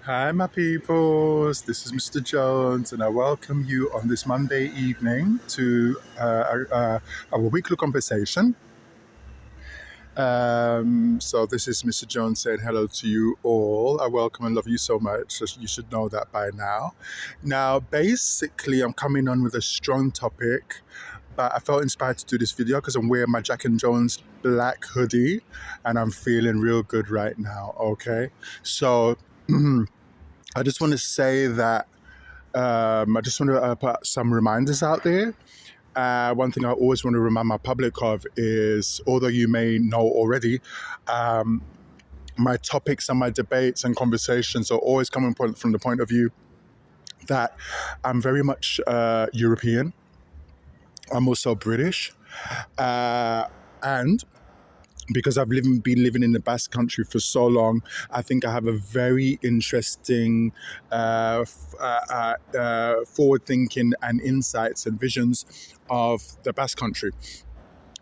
Hi, my peoples. This is Mr. Jones, and I welcome you on this Monday evening to our weekly conversation. So this is Mr. Jones saying hello to you all. I welcome and love you so much. So you should know that by now. Now, basically, I'm coming on with a strong topic, but I felt inspired to do this video because I'm wearing my Jack and Jones black hoodie, and I'm feeling real good right now. Okay, so. I just want to say that I just want to put some reminders out there. One thing I always want to remind my public of is, although you may know already, my topics and my debates and conversations are always coming from the point of view that I'm very much European. I'm also British. And because I've been living in the Basque country for so long, I think I have a very interesting forward thinking and insights and visions of the Basque country,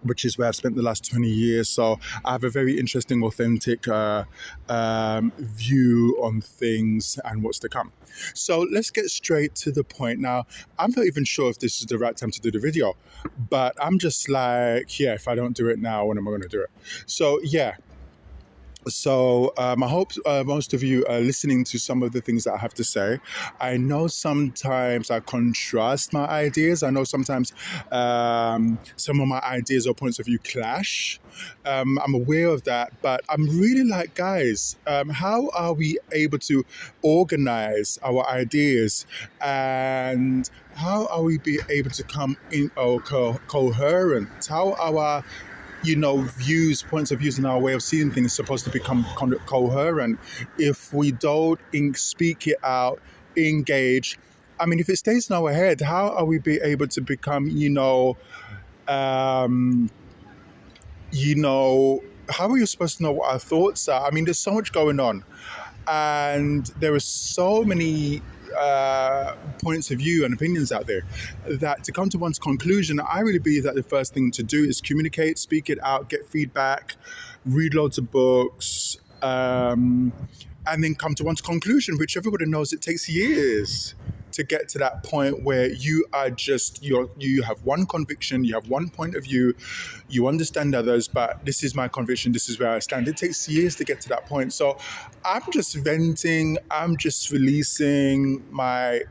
which is where I've spent the last 20 years. So I have a very interesting, authentic view on things and what's to come. So let's get straight to the point. Now, I'm not even sure if this is the right time to do the video, but I'm just like, yeah, if I don't do it now, when am I going to do it? So, yeah. So I hope most of you are listening to some of the things that I have to say. I know sometimes I contrast my ideas. I know sometimes some of my ideas or points of view clash. I'm aware of that, but I'm really like, guys, how are we able to organize our ideas, and how are we be able to come in coherent? How our views, points of views, and our way of seeing things is supposed to become coherent if we don't speak it out, engage. I mean, if it stays in our head, how are we be able to become, how are you supposed to know what our thoughts are? I mean, there's so much going on, and there are so many points of view and opinions out there that to come to one's conclusion, I really believe that the first thing to do is communicate, speak it out, get feedback, read loads of books, and then come to one's conclusion, which everybody knows it takes years to get to that point where you are just, you have one conviction, you have one point of view, you understand others, but this is my conviction, this is where I stand. It takes years to get to that point. So I'm just venting, I'm just releasing my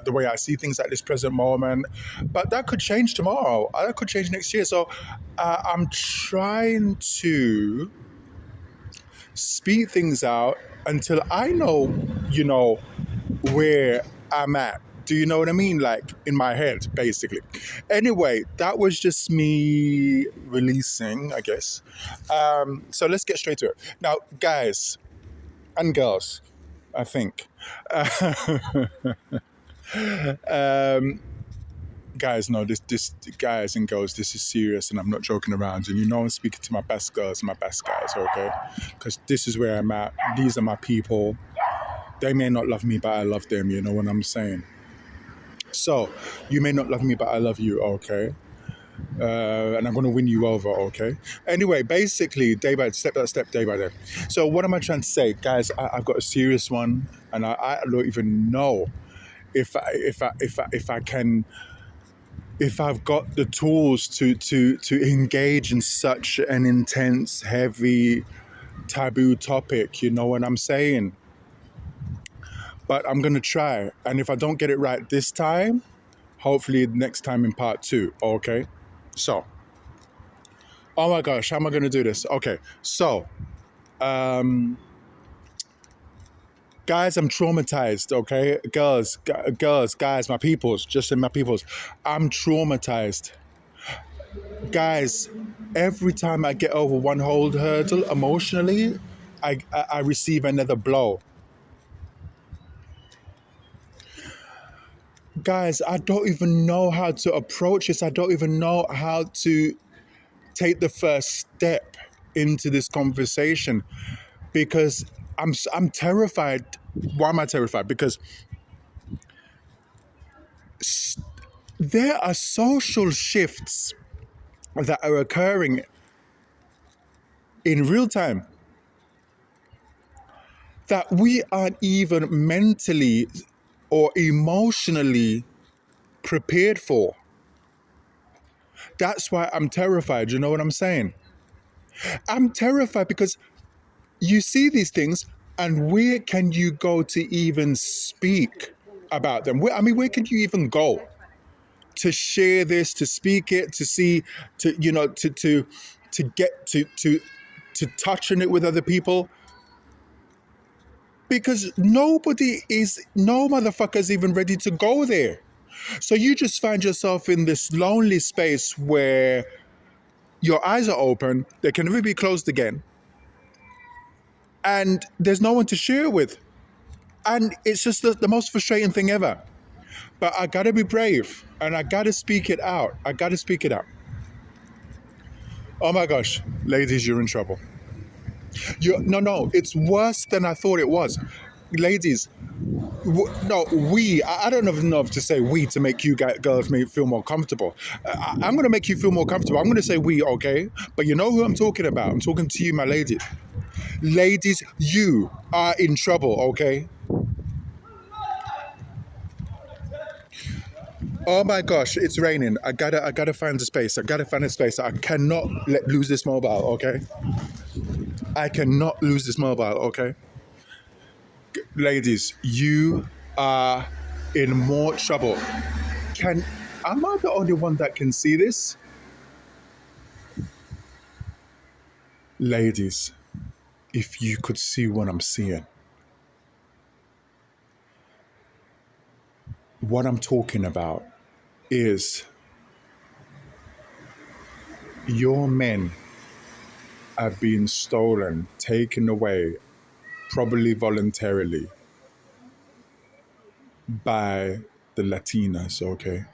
the way I see things at this present moment, but that could change tomorrow, that could change next year. So I'm trying to speak things out until I know, where I'm at. Do you know what I mean? Like in my head, basically. Anyway, that was just me releasing, I guess. So let's get straight to it. Now, guys and girls, I think. Guys, no, this guys and girls, this is serious, and I'm not joking around. And I'm speaking to my best girls and my best guys, okay? Because this is where I'm at. These are my people. They may not love me, but I love them, you know what I'm saying? So, you may not love me, but I love you, okay? And I'm going to win you over, okay? Anyway, basically, step by step, day by day. So what am I trying to say? Guys, I've got a serious one, and I don't even know if I've got the tools to engage in such an intense, heavy, taboo topic, you know what I'm saying? But I'm going to try. And if I don't get it right this time, hopefully next time in part 2, okay? So, oh my gosh, how am I going to do this? Okay, so, guys, I'm traumatized, okay? Girls, guys, my peoples, just in my peoples, I'm traumatized. Guys, every time I get over one whole hurdle emotionally, I receive another blow. Guys, I don't even know how to approach this. I don't even know how to take the first step into this conversation because I'm terrified. Why am I terrified? Because there are social shifts that are occurring in real time that we aren't even mentally or emotionally prepared for. That's why I'm terrified. You know what I'm saying? I'm terrified because you see these things, and where can you go to even speak about them? Where can you even go to share this, to speak it, to see, to get to touch on it with other people? Because no motherfucker's even ready to go there. So you just find yourself in this lonely space where your eyes are open, they can never be closed again, and there's no one to share it with. And it's just the most frustrating thing ever. But I gotta be brave and I gotta speak it out. I gotta speak it out. Oh my gosh, ladies, you're in trouble. No, it's worse than I thought it was. Ladies, no, I don't even know if to say we to make you girls feel more comfortable. I'm going to make you feel more comfortable. I'm going to say we, okay? But you know who I'm talking about. I'm talking to you, my lady. Ladies, you are in trouble, okay? Oh my gosh, it's raining. I gotta find a space. I gotta find a space. I cannot lose this mobile, okay? I cannot lose this mobile, okay? Ladies, you are in more trouble. Am I the only one that can see this? Ladies, if you could see what I'm seeing, what I'm talking about is your men are being stolen, taken away, probably voluntarily, by the Latinas, okay?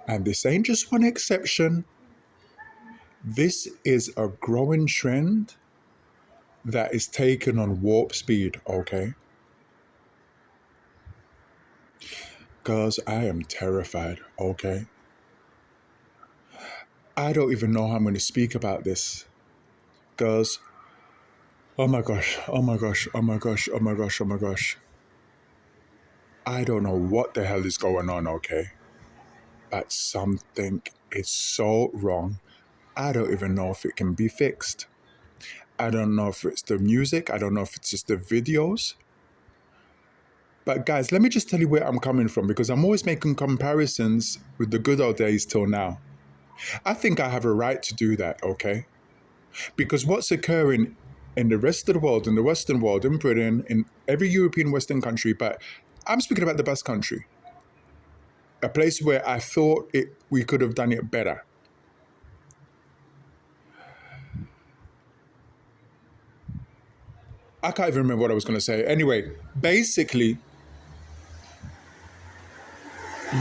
And this ain't just one exception. This is a growing trend that is taken on warp speed, okay? Girls, I am terrified, okay? I don't even know how I'm going to speak about this. Girls, oh my gosh, oh my gosh, oh my gosh, oh my gosh, oh my gosh. I don't know what the hell is going on, okay? But something is so wrong. I don't even know if it can be fixed. I don't know if it's the music. I don't know if it's just the videos. But guys, let me just tell you where I'm coming from, because I'm always making comparisons with the good old days till now. I think I have a right to do that, okay? Because what's occurring in the rest of the world, in the Western world, in Britain, in every European Western country, but I'm speaking about the Basque country, a place where I thought we could have done it better. I can't even remember what I was going to say. Anyway, basically,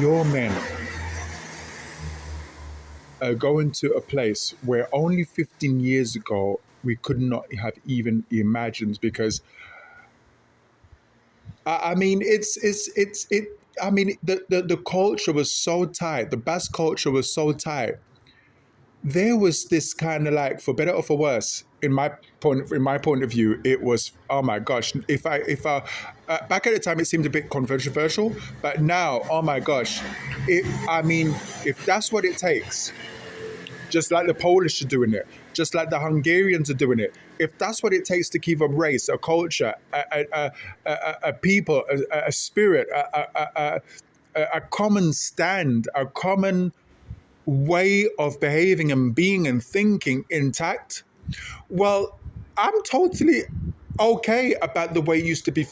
your men are going to a place where only 15 years ago we could not have even imagined, because I mean the culture was so tight. The Basque culture was so tight. There was this kind of, like, for better or for worse, in my point of view, it was, oh my gosh. If I back at the time, it seemed a bit controversial, but now, oh my gosh, if that's what it takes, just like the Polish are doing it, just like the Hungarians are doing it, if that's what it takes to keep a race, a culture, a people, a spirit, a common stand, a common way of behaving and being and thinking intact, well, I'm totally okay about the way it used to be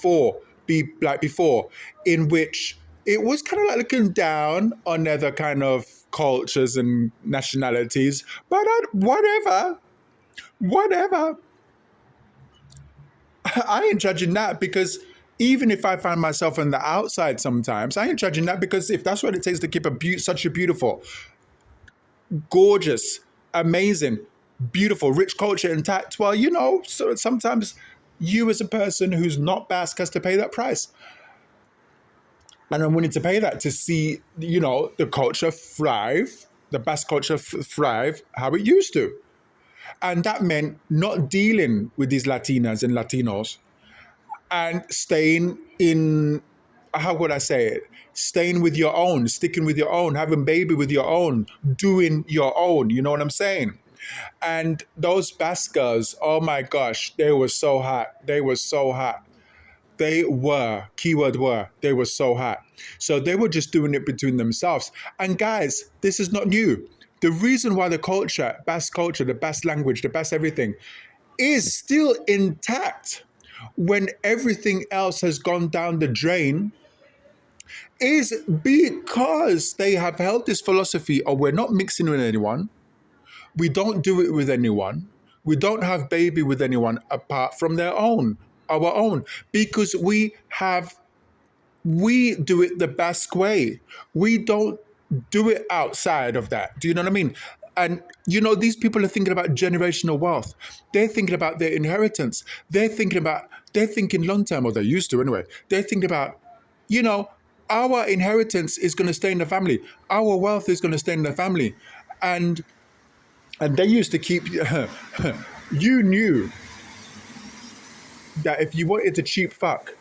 like before, in which it was kind of like looking down on other kind of cultures and nationalities. But whatever. I ain't judging that, because even if I find myself on the outside sometimes, I ain't judging that, because if that's what it takes to keep such a beautiful, gorgeous, amazing, beautiful, rich culture intact, well, so sometimes you as a person who's not Basque has to pay that price. And I'm willing to pay that to see, the culture thrive, the Basque culture thrive how it used to. And that meant not dealing with these Latinas and Latinos and staying in, how would I say it? Staying with your own, sticking with your own, having baby with your own, doing your own. You know what I'm saying? And those Basques, oh my gosh, they were so hot. They were so hot. They were, keyword were, they were so hot. So they were just doing it between themselves. And guys, this is not new. The reason why the culture, Basque culture, the Basque language, the Basque everything, is still intact when everything else has gone down the drain is because they have held this philosophy of we're not mixing with anyone, we don't do it with anyone, we don't have baby with anyone apart from our own, because we do it the Basque way. We don't do it outside of that. Do you know what I mean? And these people are thinking about generational wealth. They're thinking about their inheritance. They're thinking long term, or they used to anyway. They're thinking about, our inheritance is going to stay in the family. Our wealth is going to stay in the family. And they used to keep, you knew that if you wanted to cheap fuck,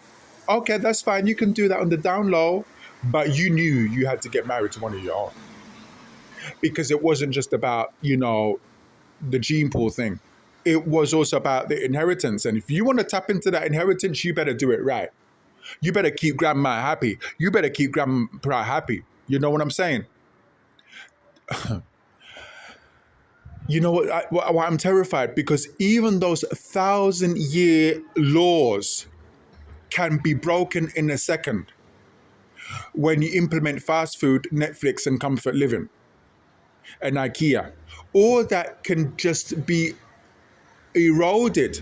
okay, that's fine. You can do that on the down low, but you knew you had to get married to one of your own. Because it wasn't just about, the gene pool thing. It was also about the inheritance. And if you want to tap into that inheritance, you better do it right. You better keep grandma happy. You better keep grandpa happy. You know what I'm saying? You know what I'm terrified, because even those 1,000-year laws can be broken in a second when you implement fast food, Netflix, and comfort living, and IKEA. All that can just be eroded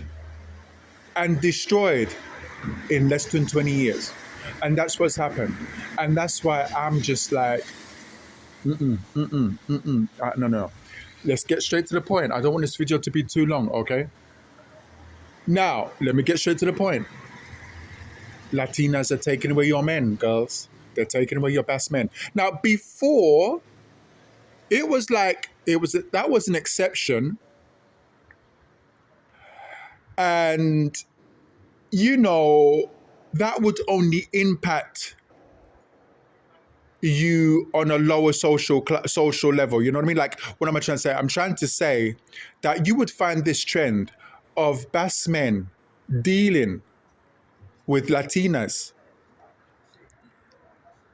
and destroyed in less than 20 years. And that's what's happened. And that's why I'm just like, no. Let's get straight to the point. I don't want this video to be too long, okay? Now, let me get straight to the point. Latinas are taking away your men, girls. They're taking away your best men. Now, before, it was like, that was an exception. And, that would only impact you on a lower social level. You know what I mean? Like, what am I trying to say? I'm trying to say that you would find this trend of Basque men dealing with Latinas.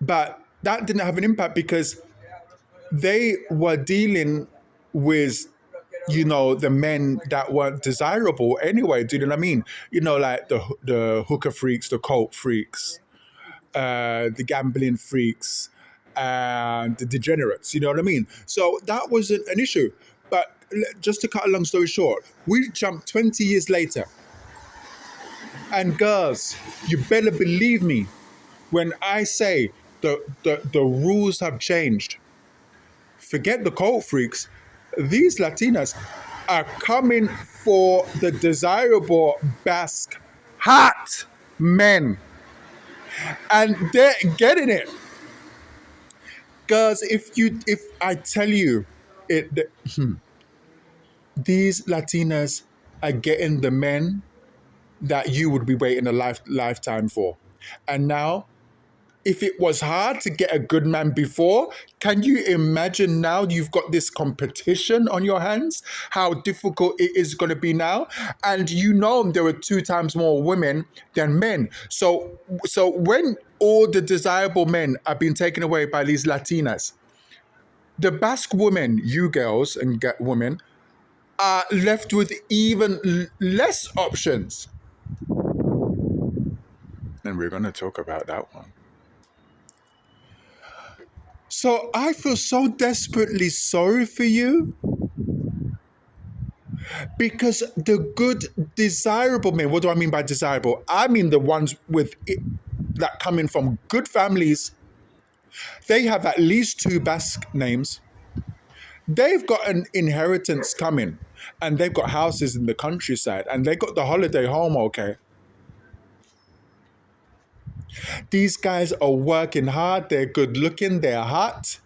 But that didn't have an impact because they were dealing with, the men that weren't desirable anyway. Do you know what I mean? Like the hooker freaks, the cult freaks, the gambling freaks, and the degenerates. You know what I mean? So that wasn't an issue. But just to cut a long story short, we jumped 20 years later. And girls, you better believe me when I say the rules have changed. Forget the cult freaks. These Latinas are coming for the desirable Basque hot men. And they're getting it. Girls, if I tell you these Latinas are getting the men that you would be waiting a lifetime for. And now, if it was hard to get a good man before, can you imagine now you've got this competition on your hands? How difficult it is going to be now? And there are 2 times more women than men. So when all the desirable men are being taken away by these Latinas, the Basque women, you girls and women, are left with even less options. And we're going to talk about that one. So I feel so desperately sorry for you, because the good, desirable men, what do I mean by desirable? I mean the ones that come in from good families. They have at least 2 Basque names. They've got an inheritance coming, and they've got houses in the countryside, and they got the holiday home, okay? These guys are working hard, they're good looking, they're hot,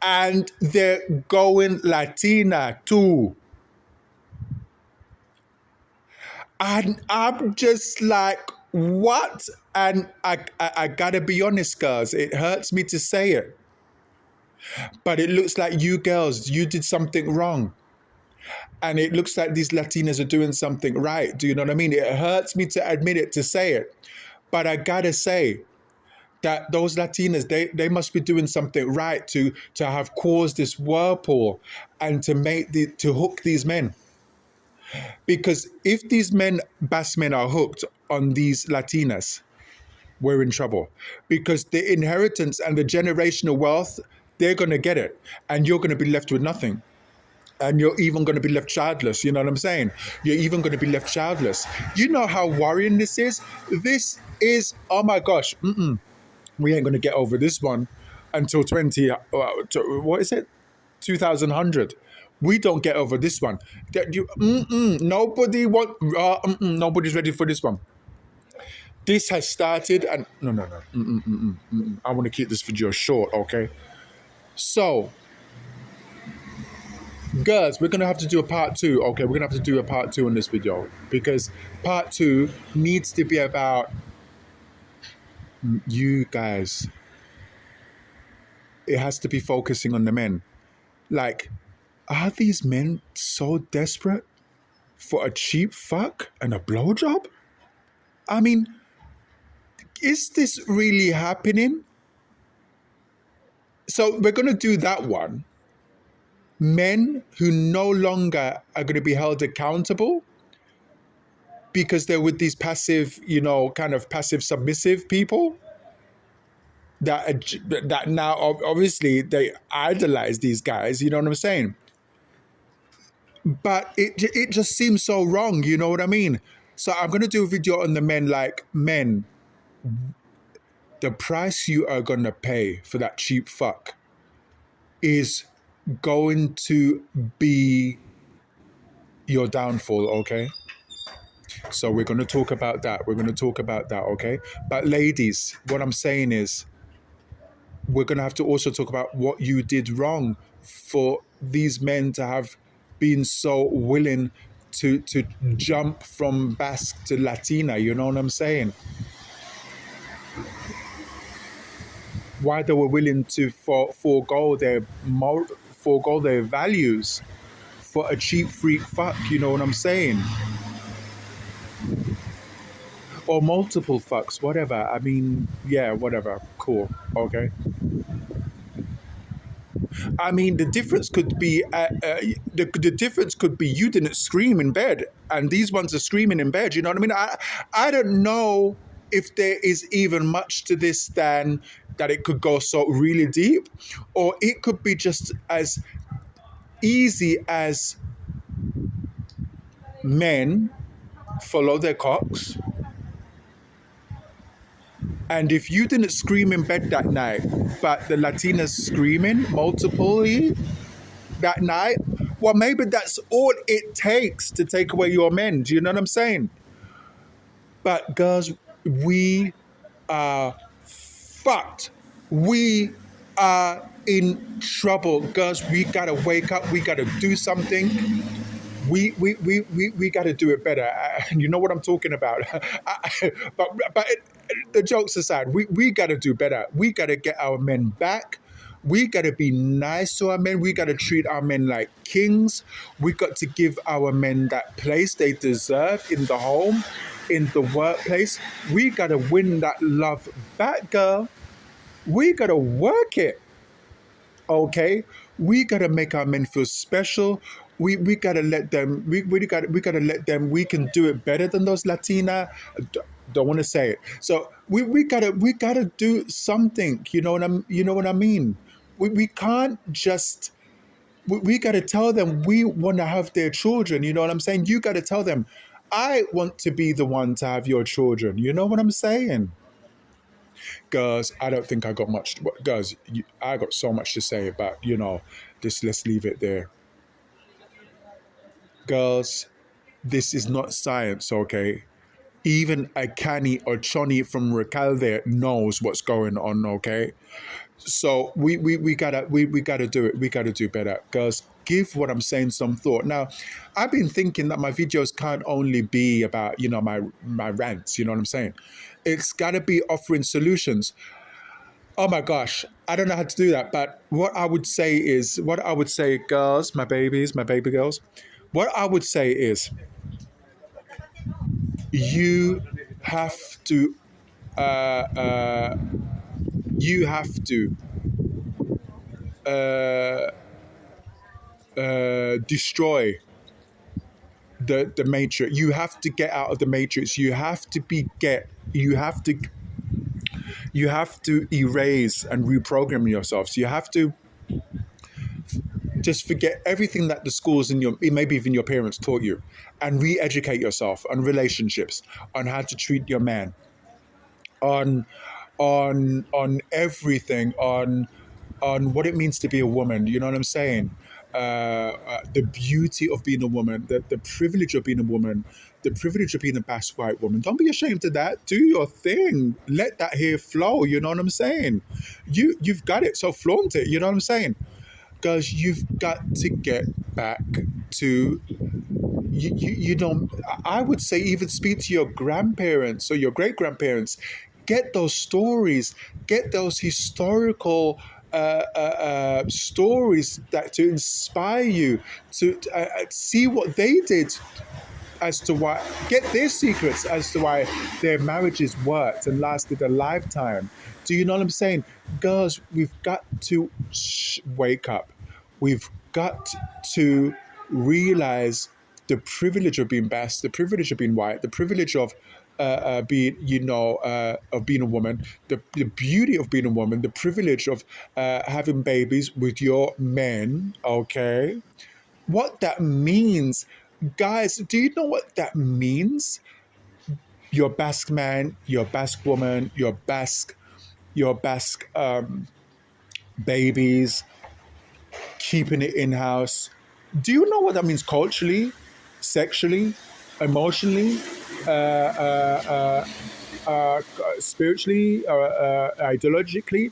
and they're going Latina too. And I'm just like, what? And I gotta be honest, girls, it hurts me to say it, but it looks like you girls, you did something wrong. And it looks like these Latinas are doing something right. Do you know what I mean? It hurts me to admit it, to say it. But I gotta say that those Latinas, they must be doing something right to have caused this whirlpool and to hook these men. Because if these Basque men are hooked on these Latinas, we're in trouble. Because the inheritance and the generational wealth, they're gonna get it. And you're gonna be left with nothing. And you're even going to be left childless. You know what I'm saying? You're even going to be left childless. You know how worrying this is? This is, oh my gosh, we ain't going to get over this one until what is it? 2100. We don't get over this one. Nobody's ready for this one. This has started and, no. I want to keep this video short, okay? So, girls, we're going to have to do a part 2. Okay, we're going to have to do a part 2 on this video because part 2 needs to be about you guys. It has to be focusing on the men. Like, are these men so desperate for a cheap fuck and a blowjob? I mean, is this really happening? So we're going to do that one. Men who no longer are going to be held accountable because they're with these passive, kind of passive submissive people that now obviously they idolize these guys, you know what I'm saying? But it just seems so wrong, you know what I mean? So I'm going to do a video on the men, like, men, the price you are going to pay for that cheap fuck is going to be your downfall, okay? So we're going to talk about that. Okay? But ladies, what I'm saying is we're going to have to also talk about what you did wrong for these men to have been so willing to jump from Basque to Latina, you know what I'm saying? Why they were willing to forego their values for a cheap freak fuck, you know what I'm saying? Or multiple fucks, whatever. I mean, yeah, whatever. Cool. Okay. I mean, the difference could be the difference could be you didn't scream in bed, and these ones are screaming in bed. You know what I mean? I don't know if there is even much to this than that it could go so really deep, or it could be just as easy as men follow their cocks. And if you didn't scream in bed that night, but the Latinas screaming multiply that night, well, maybe that's all it takes to take away your men. Do you know what I'm saying? But girls, we are fucked. We are in trouble. Girls, we gotta wake up. We gotta do something. We got to do it better. You know what I'm talking about. But the jokes aside, we got to do better. We got to get our men back. We got to be nice to our men. We got to treat our men like kings. We got to give our men that place they deserve in the home, in the workplace. We got to win that love back, girl. We got to work it. Okay, we gotta make our men feel special. We gotta let them. We gotta let them. We can do it better than those Latina. Don't want to say it. So we gotta do something. You know what I mean. We can't just. We gotta tell them we want to have their children. You know what I'm saying. You gotta tell them, I want to be the one to have your children. You know what I'm saying. Girls, I don't think I got much. Girls, I got so much to say, but just let's leave it there. Girls, this is not science, okay? Even a canny or chonny from Recalde knows what's going on, okay? So we gotta do it. We gotta do better, girls. give what I'm saying some thought. Now, I've been thinking that my videos can't only be about, my rants, you know what I'm saying? It's got to be offering solutions. Oh my gosh, I don't know how to do that. But what I would say, girls, my babies, my baby girls, what I would say is you have to, uh, uh, you have to uh, destroy the matrix. You have to get out of the matrix. You have to erase and reprogram yourself. So you have to just forget everything that the schools and maybe even your parents taught you, and re-educate yourself on relationships, on how to treat your man, on everything, on what it means to be a woman. You know what I'm saying? The beauty of being a woman, the privilege of being a woman, the privilege of being a Basque white woman. Don't be ashamed of that. Do your thing. Let that hair flow. You know what I'm saying? You've got it, so flaunt it. You know what I'm saying? Because you've got to get back to you don't. I would say even speak to your grandparents or your great grandparents. Get those stories. Get those historical stories that to inspire you to see what they did, as to why, get their secrets as to why their marriages worked and lasted a lifetime. Do you know what I'm saying? Girls, we've got to wake up. We've got to realize the privilege of being Basque, the privilege of being white, the privilege of being, of being a woman, the beauty of being a woman, the privilege of having babies with your men, okay? What that means, guys, do you know what that means? Your Basque man, your Basque woman, your Basque babies, keeping it in house. Do you know what that means culturally, sexually, emotionally, uh, uh, spiritually, ideologically?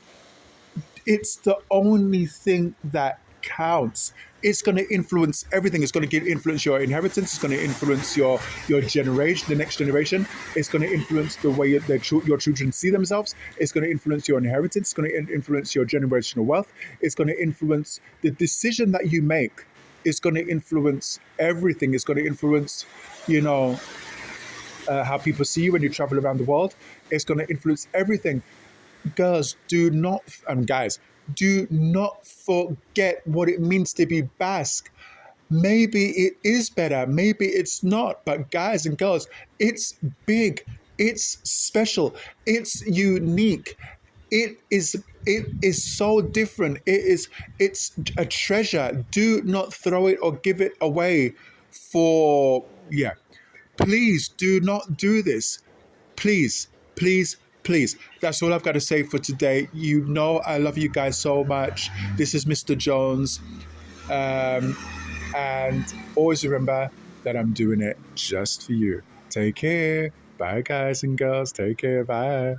It's the only thing that counts. It's going to influence everything. It's going to influence your inheritance. It's going to influence your generation, the next generation. It's going to influence the way your children see themselves. It's going to influence your inheritance. It's going to influence your generational wealth. It's going to influence the decision that you make. It's going to influence everything. It's going to influence, how people see you when you travel around the world. It's going to influence everything. Girls, guys, do not forget what it means to be Basque. Maybe it is better, maybe it's not, but guys and girls, it's big, it's special, it's unique. It is so different. It's a treasure. Do not throw it or give it away for, yeah. Please do not do this. Please, please, please. That's all I've got to say for today. You know I love you guys so much. This is Mr. Jones. And always remember that I'm doing it just for you. Take care. Bye, guys and girls. Take care. Bye.